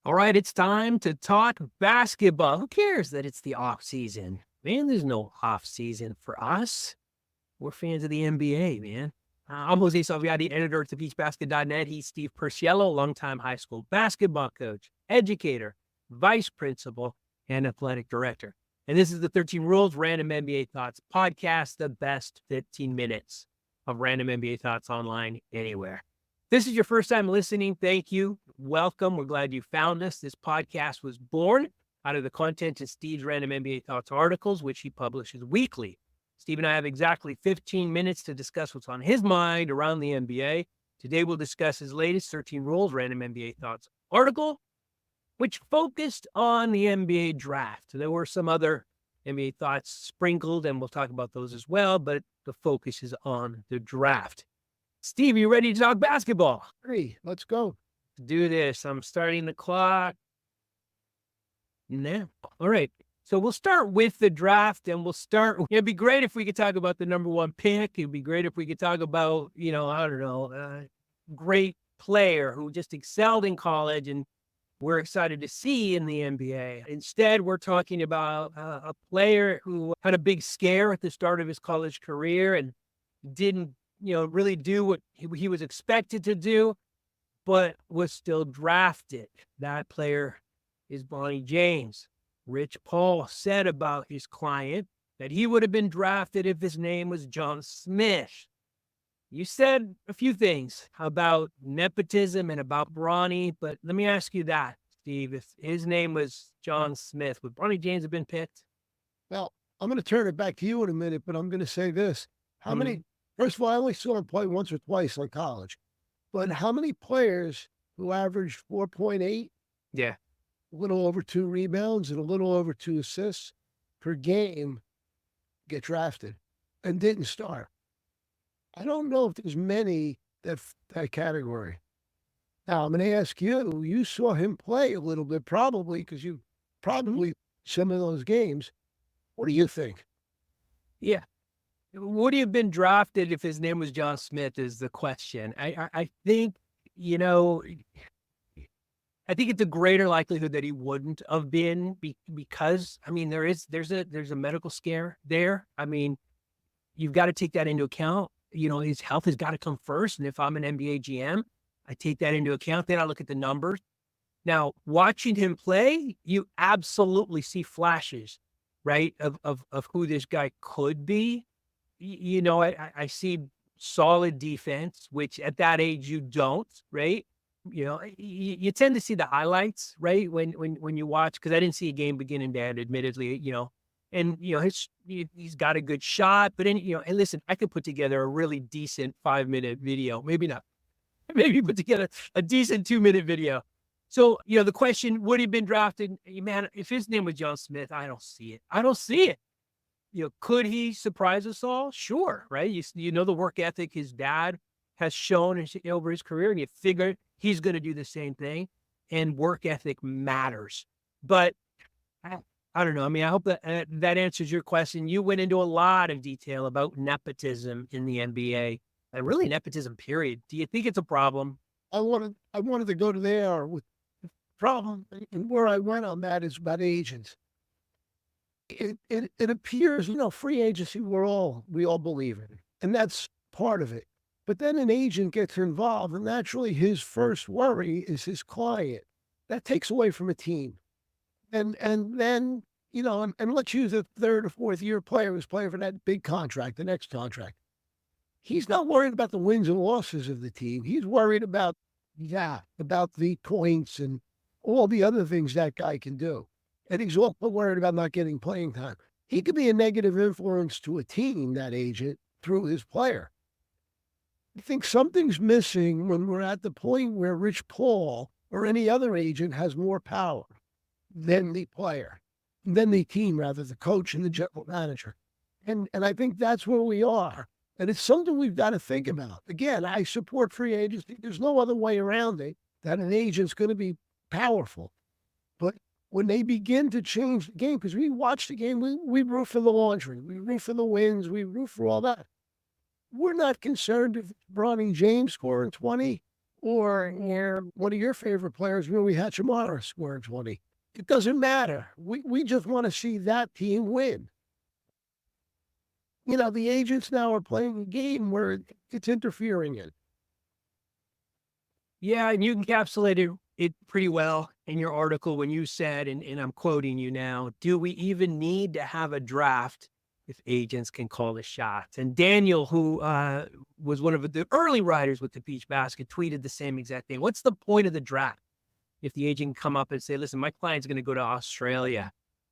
All right, it's time to talk basketball. Who cares that it's the off season? Man, there's no off season for us. We're fans of the NBA, man. I'm Jose Salviati, editor at thebeachbasket.net. He's Steve Purciello, longtime high school basketball coach, educator, vice principal, and athletic director. And this is the 13 Rules Random NBA Thoughts podcast, the best 15 minutes of random NBA thoughts online anywhere. This is your first time listening. Thank you. Welcome. We're glad you found us. This podcast was born out of the content in Steve's Random NBA Thoughts articles, which he publishes weekly. Steve and I have exactly 15 minutes to discuss what's on his mind around the NBA. Today, we'll discuss his latest 13 Rules Random NBA Thoughts article, which focused on the NBA draft. There were some other NBA thoughts sprinkled, and we'll talk about those as well, but the focus is on the draft. Steve, you ready to talk basketball? Hey, let's go. Do this. I'm starting the clock now. All right. So we'll start with the draft, and it'd be great if we could talk about the number one pick. It'd be great if we could talk about, great player who just excelled in college and we're excited to see in the NBA. Instead, we're talking about a player who had a big scare at the start of his college career and didn't really do what he was expected to do, but was still drafted. That player is Bronny James. Rich Paul said about his client that he would have been drafted if his name was John Smith. You said a few things about nepotism and about Bronny, but let me ask you that, Steve. If his name was John Smith, would Bronny James have been picked? Well, I'm going to turn it back to you in a minute, but I'm going to say this. First of all, I only saw him play once or twice in college, but how many players who averaged 4.8? Yeah. A little over 2 rebounds and a little over 2 assists per game get drafted and didn't start? I don't know if there's many that category. Now, I'm going to ask you, you saw him play a little bit probably because you probably some of those games. What do you think? Yeah. Would he have been drafted if his name was John Smith is the question. I think, I think it's a greater likelihood that he wouldn't have been because, I mean, there's a medical scare there. I mean, you've got to take that into account. His health has got to come first. And if I'm an NBA GM, I take that into account. Then I look at the numbers. Now, watching him play, you absolutely see flashes, right, of who this guy could be. I see solid defense, which at that age you don't, right? You tend to see the highlights, right? When you watch, because I didn't see a game beginning to end, admittedly, and he's got a good shot, but then, and listen, I could put together a really decent 5-minute video, maybe not, maybe put together a decent 2-minute video. So, the question, would he have been drafted? Man, if his name was John Smith, I don't see it. Could he surprise us all? Sure, right? The work ethic his dad has shown over his career, and you figure he's going to do the same thing, and work ethic matters. But I don't know. I mean, I hope that that answers your question. You went into a lot of detail about nepotism in the NBA, and really nepotism, period. Do you think it's a problem? I wanted to go to there with the problem, and where I went on that is about agents. It appears, free agency, we all believe in, and that's part of it. But then an agent gets involved, and naturally his first worry is his client. That takes away from a team. And then, and let's use a third or fourth year player who's playing for that big contract, the next contract. He's not worried about the wins and losses of the team. He's worried about the points and all the other things that guy can do. And he's also worried about not getting playing time. He could be a negative influence to a team, that agent, through his player. I think something's missing when we're at the point where Rich Paul or any other agent has more power than the player, than the team, rather, the coach and the general manager. And I think that's where we are. And it's something we've got to think about. Again, I support free agency. There's no other way around it that an agent's going to be powerful. But when they begin to change the game, because we watch the game, we root for the laundry, we root for the wins, we root for all that. We're not concerned if Bronny James scoring 20 or one of your favorite players, Rui Hachimura, scoring 20. It doesn't matter. We just want to see that team win. The agents now are playing a game where it's interfering in. Yeah, and you encapsulated it pretty well in your article when you said, and I'm quoting you now, do we even need to have a draft if agents can call the shots? And Daniel, who was one of the early writers with the Beach Basket, tweeted the same exact thing. What's the point of the draft if the agent can come up and say, listen, my client's going to go to Australia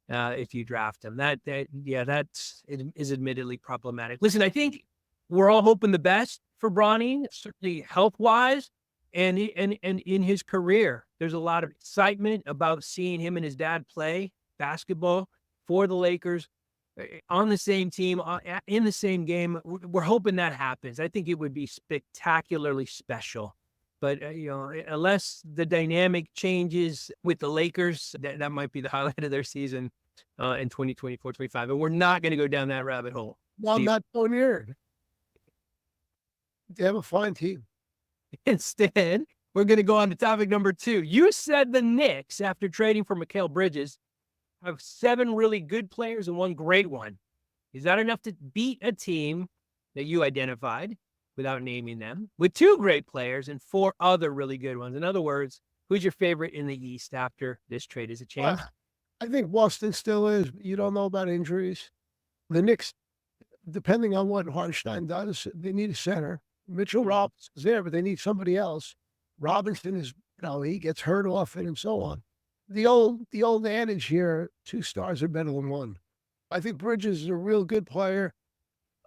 if you draft him? That is admittedly problematic. Listen, I think we're all hoping the best for Bronny, certainly health-wise. And in his career, there's a lot of excitement about seeing him and his dad play basketball for the Lakers on the same team, in the same game. We're hoping that happens. I think it would be spectacularly special. But, unless the dynamic changes with the Lakers, that might be the highlight of their season in 2024-25. And we're not going to go down that rabbit hole. Well, I'm not going near. They have a fine team. Instead, we're going to go on to topic number 2. You said the Knicks, after trading for Mikal Bridges, have 7 really good players and 1 great one. Is that enough to beat a team that you identified, without naming them, with 2 great players and 4 other really good ones? In other words, who's your favorite in the East after this trade? Is it changed? Well, I think Boston still is. You don't know about injuries. The Knicks, depending on what Hartenstein does, they need a center. Mitchell Robinson's there, but they need somebody else. Robinson is, he gets hurt often and so on. The old adage here, 2 stars are better than 1. I think Bridges is a real good player,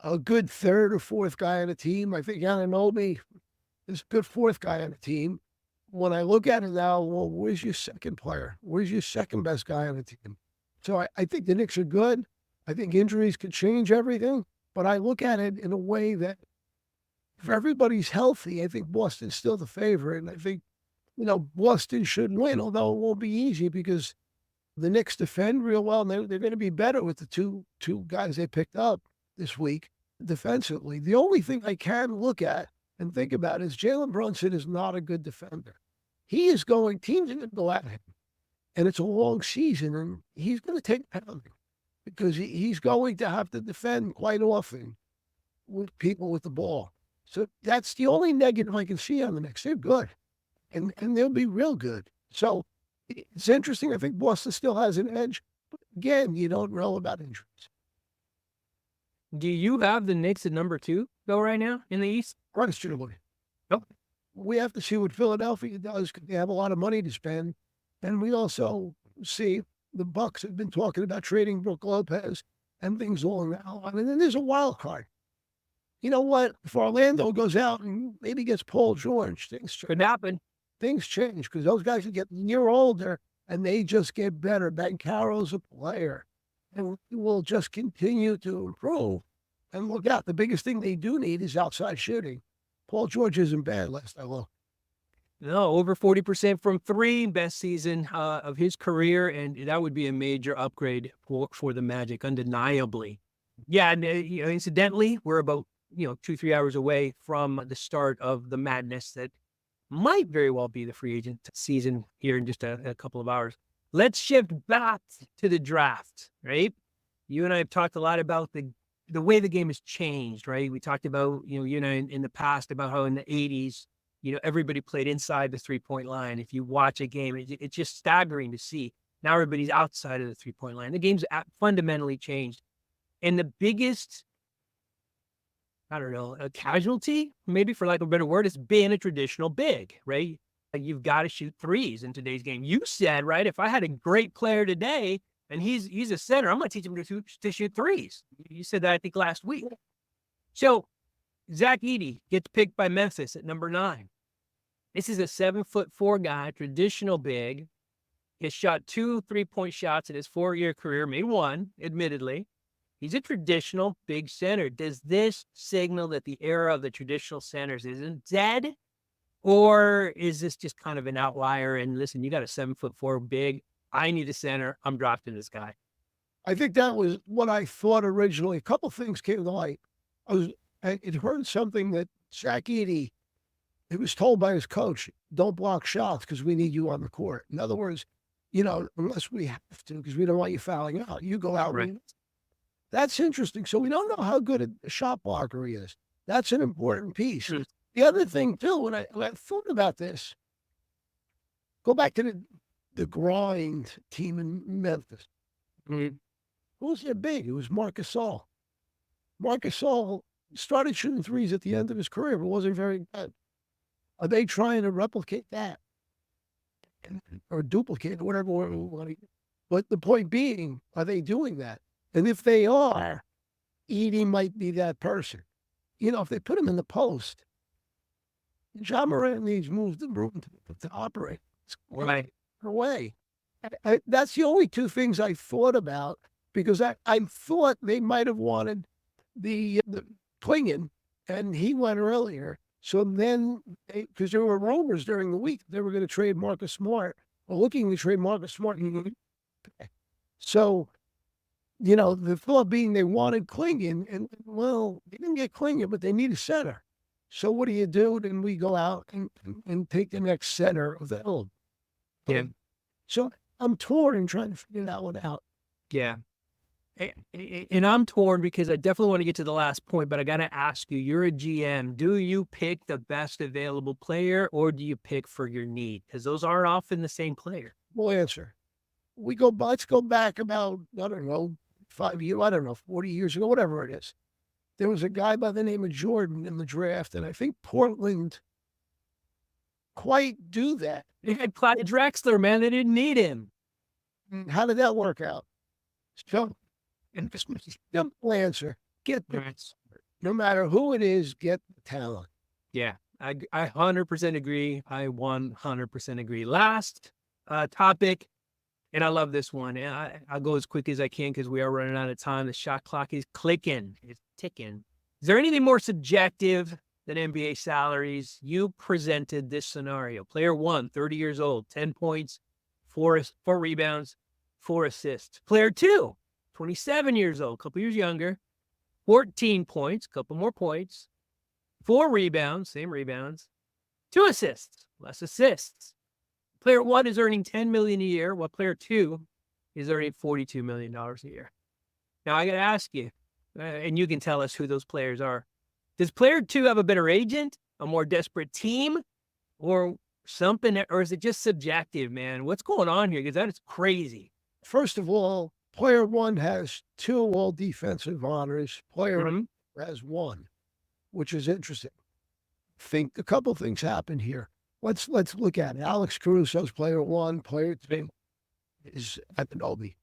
a good 3rd or 4th guy on a team. I think Anunoby is a good 4th guy on a team. When I look at it now, well, where's your second player? Where's your second best guy on the team? So I think the Knicks are good. I think injuries could change everything, but I look at it in a way that if everybody's healthy, I think Boston's still the favorite. And I think, Boston should win, although it won't be easy because the Knicks defend real well. And they're going to be better with the two guys they picked up this week defensively. The only thing I can look at and think about is Jalen Brunson is not a good defender. Teams are going to go at him. And it's a long season, and he's going to take pounding because he's going to have to defend quite often with people with the ball. So that's the only negative I can see on the Knicks. They're good, and they'll be real good. So it's interesting. I think Boston still has an edge. But again, you don't know about injuries. Do you have the Knicks at number 2, though, right now in the East? Questionably. Nope. We have to see what Philadelphia does because they have a lot of money to spend. And we also see the Bucks have been talking about trading Brook Lopez and things along that line. And then there's a wild card. You know what? If Orlando goes out and maybe gets Paul George, things could happen. Things change because those guys get a year older and they just get better. Banchero's a player and will just continue to improve. And look out, the biggest thing they do need is outside shooting. Paul George isn't bad, last I looked. No, over 40% from 3, best season of his career, and that would be a major upgrade for the Magic, undeniably. Yeah, and incidentally, we're about 2-3 hours away from the start of the madness that might very well be the free agent season here in just a couple of hours. Let's shift back to the draft, right? You and I have talked a lot about the way the game has changed, right? We talked about, you and I in the past about how in the 80s, everybody played inside the 3-point line. If you watch a game, it's just staggering to see. Now everybody's outside of the 3-point line. The game's fundamentally changed. And the biggest, a casualty, maybe for lack of a better word, is being a traditional big, right? Like you've got to shoot threes in today's game. You said, right, if I had a great player today and he's a center, I'm going to teach him to shoot threes. You said that, I think, last week. So Zach Edey gets picked by Memphis at number 9. This is a 7'4" guy, traditional big. He has shot 2 3-point shots in his 4-year career, made 1, admittedly. He's a traditional big center. Does this signal that the era of the traditional centers isn't dead? Or is this just kind of an outlier? And listen, you got a 7'4" big. I need a center. I'm drafting this guy. I think that was what I thought originally. A couple things came to light. I had heard something that Zach Edey he was told by his coach, don't block shots because we need you on the court. In other words, unless we have to, because we don't want you fouling out, you go out. Right. That's interesting. So we don't know how good a shot blocker he is. That's an important piece. Mm. The other thing, too, when I thought about this, go back to the grind team in Memphis. Mm. Who was there big? It was Marc Gasol. Marc Gasol started shooting threes at the end of his career, but wasn't very good. Are they trying to replicate that? Or duplicate, whatever word we want to. But the point being, are they doing that? And if they are, Edie might be that person. If they put him in the post, Ja Morant needs moves the room to operate. Right. Away. That's the only two things I thought about, because I thought they might have wanted the Klingon, and he went earlier. So then, because there were rumors during the week they were going to trade Marcus Smart, or looking to trade Marcus Smart. So, the thought being they wanted Klingon, and well, they didn't get Klingon, but they need a center. So what do? Then we go out and take the next center of the hill. Yeah. So I'm torn and trying to figure that one out. Yeah. And I'm torn because I definitely want to get to the last point, but I got to ask you, you're a GM. Do you pick the best available player, or do you pick for your need? Because those aren't often the same player. We'll answer. Let's go back about, I don't know, 5 years, 40 years ago, whatever it is. There was a guy by the name of Jordan in the draft, and I think Portland quite do that. They had Clyde Drexler, man. They didn't need him. How did that work out? So, simple answer. Get the, no matter who it is, get the talent. Yeah, I 100% agree. I 100% agree. Last topic, and I love this one. And I'll go as quick as I can because we are running out of time. The shot clock is clicking. It's ticking. Is there anything more subjective than NBA salaries? You presented this scenario. Player 1, 30 years old, 10 points, 4 rebounds, 4 assists. Player 2, 27 years old, a couple years younger, 14 points, a couple more points, 4 rebounds, same rebounds, 2 assists, less assists. Player 1 is earning $10 million a year, while player 2 is earning $42 million a year. Now, I got to ask you, and you can tell us who those players are. Does player 2 have a better agent, a more desperate team, or something? Or is it just subjective, man? What's going on here? Because that is crazy. First of all, player 1 has 2 all defensive honors. Player has 1, which is interesting. Think a couple things happen here. Let's look at it. Alex Caruso's player 1, player 2 is at the Anunoby.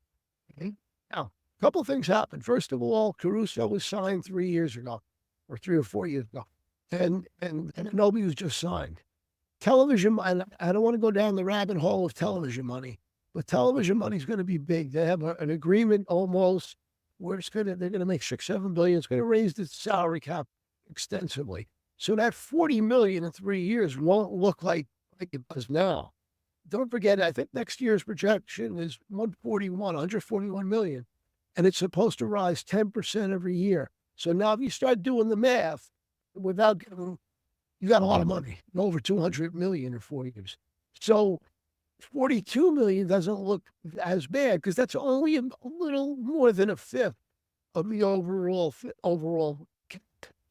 Okay? Now, a couple things happen. First of all, Caruso was signed 3 years ago, or 3 or 4 years ago, and Anunoby was just signed. Television, I don't want to go down the rabbit hole of television money, but television money is going to be big. They have an agreement almost where they're going to make $6-7 billion. It's going to raise the salary cap extensively. So that $40 million in 3 years won't look like it does now. Don't forget, I think next year's projection is 141 million, and it's supposed to rise 10% every year. So now if you start doing the math, you got a lot of money, over 200 million in 4 years. So 42 million doesn't look as bad because that's only a little more than a fifth of the overall.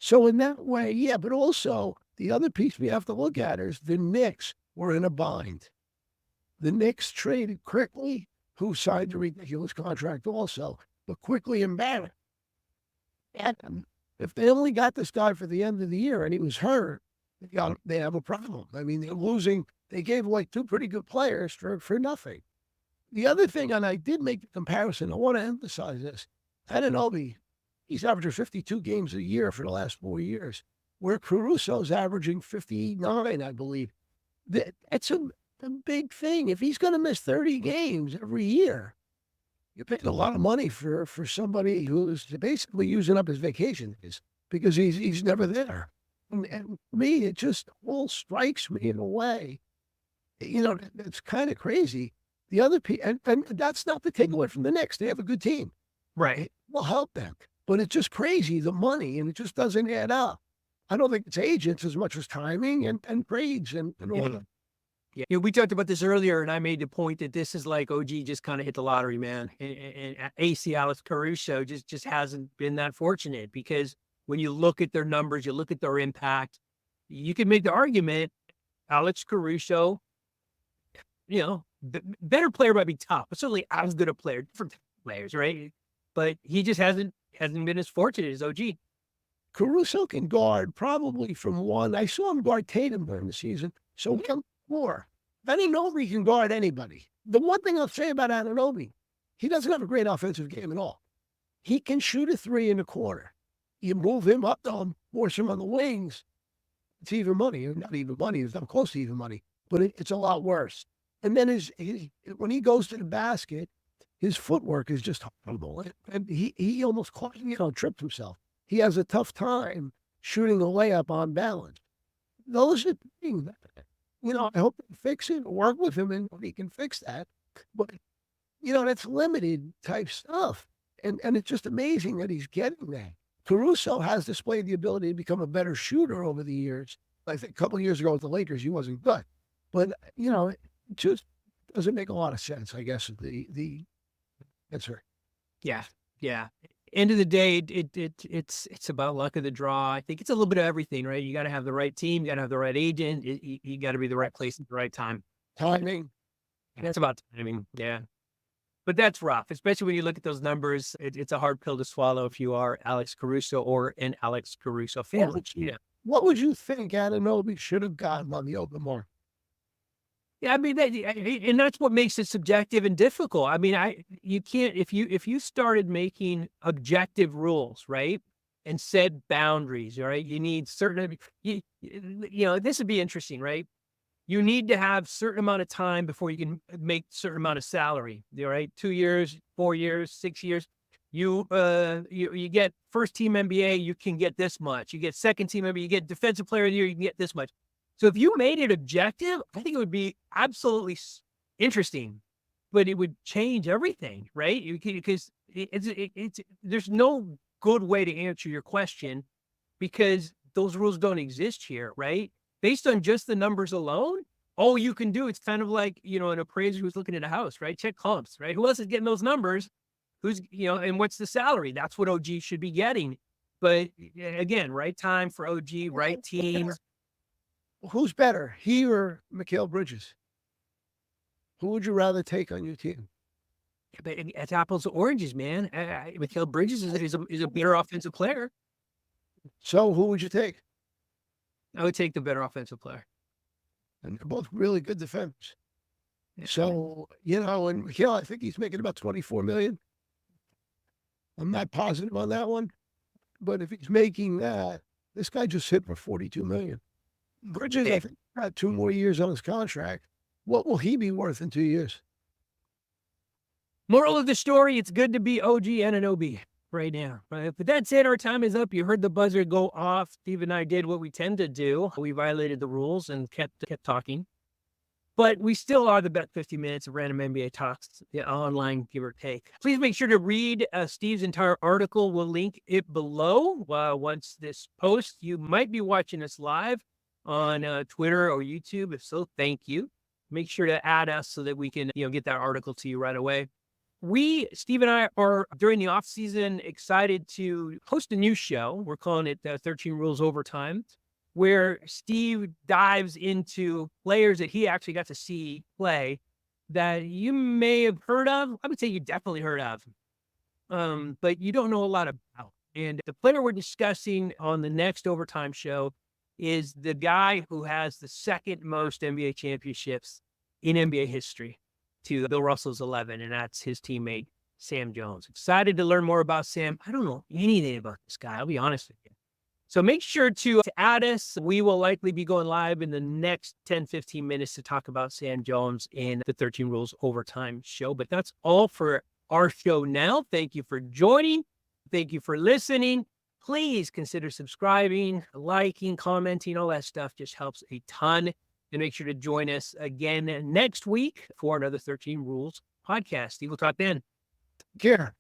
So in that way, yeah, but also the other piece we have to look at is the Knicks were in a bind. The Knicks traded Quickly, who signed a ridiculous contract also, but Quickly and Barrett. And if they only got this guy for the end of the year and he was hurt, they have a problem. I mean, they're losing. They gave away 2 pretty good players for nothing. The other thing, and I did make the comparison, I want to emphasize this. Anunoby, he's averaging 52 games a year for the last 4 years, where Caruso's averaging 59, I believe. That's a big thing. If he's going to miss 30 games every year, you're paying a lot of money for somebody who's basically using up his vacation days because he's never there. And me, it just all strikes me in a way. It's kind of crazy. The other and that's not the takeaway from the Knicks. They have a good team. Right. It will help them. But it's just crazy, the money, and it just doesn't add up. I don't think it's agents as much as timing and grades and all that. Yeah. We talked about this earlier, and I made the point that this is like OG just kind of hit the lottery, man. And AC Alex Caruso just hasn't been that fortunate, because when you look at their numbers, you look at their impact, you can make the argument Alex Caruso, better player might be tough, but certainly as good a player, different players, right? But he just hasn't been as fortunate as OG. Caruso can guard probably from one. I saw him guard Tatum during the season, so we can more. Anunoby can guard anybody. The one thing I'll say about Anunoby, he doesn't have a great offensive game at all. He can shoot a three in the corner. You move him up, force him on the wings. It's even money. Not even money. It's not close to even money, but it's a lot worse. And then when he goes to the basket, his footwork is just horrible. And he almost tripped himself. He has a tough time shooting a layup on balance. Those are things that, I hope they fix it, work with him, and he can fix that. But, that's limited type stuff. And it's just amazing that he's getting that. Caruso has displayed the ability to become a better shooter over the years. I think a couple of years ago with the Lakers, he wasn't good. But, it just doesn't make a lot of sense, I guess, the answer. Yeah. End of the day, it's about luck of the draw. I think it's a little bit of everything, right? You got to have the right team, you got to have the right agent, you got to be the right place at the right time. Timing. That's about timing, yeah. But that's rough, especially when you look at those numbers. It's a hard pill to swallow if you are Alex Caruso or an Alex Caruso fan. What would you think Anunoby should have gotten on the open market? Yeah, I mean, and that's what makes it subjective and difficult. I mean, you can't, if you started making objective rules, right, and set boundaries, right, you need certain, this would be interesting, right? You need to have certain amount of time before you can make certain amount of salary, right? 2 years, 4 years, 6 years. You get first team NBA, you can get this much. You get second team NBA, you get defensive player of the year, you can get this much. So if you made it objective, I think it would be absolutely interesting, but it would change everything, right? Because there's no good way to answer your question, because those rules don't exist here, right? Based on just the numbers alone, all you can do, it's kind of like, an appraiser who's looking at a house, right? Check comps, right? Who else is getting those numbers? Who's, and what's the salary? That's what OG should be getting. But again, right time for OG, right teams. Who's better, he or Mikal Bridges? Who would you rather take on your team? But it's apples to oranges, man. Mikal Bridges is a better offensive player. So who would you take? I would take the better offensive player. And they're both really good defenders. Yeah. So, and Mikal, I think he's making about $24 million. I'm not positive on that one, but if he's making that, this guy just hit for $42 million. Bridges, I think, got 2 more years on his contract. What will he be worth in 2 years? Moral of the story, it's good to be OG Anunoby right now. Right? But that's it. Our time is up. You heard the buzzer go off. Steve and I did what we tend to do. We violated the rules and kept talking. But we still are the best 50 minutes of random NBA talks, online, give or take. Please make sure to read Steve's entire article. We'll link it below. Once this posts, you might be watching us live on Twitter or YouTube. If so, thank you. Make sure to add us so that we can, get that article to you right away. Steve and I are, during the off season, excited to host a new show. We're calling it 13 Rules Overtime, where Steve dives into players that he actually got to see play that you may have heard of. I would say you definitely heard of, but you don't know a lot about. And the player we're discussing on the next Overtime show is the guy who has the second most NBA championships in NBA history to Bill Russell's 11, and that's his teammate, Sam Jones. Excited to learn more about Sam. I don't know anything about this guy, I'll be honest with you. So make sure to add us. We will likely be going live in the next 10, 15 minutes to talk about Sam Jones in the 13 Rules Overtime show. But that's all for our show now. Thank you for joining. Thank you for listening. Please consider subscribing, liking, commenting, all that stuff just helps a ton. And make sure to join us again next week for another 13 Rules podcast. Steve, we'll talk then. Take care.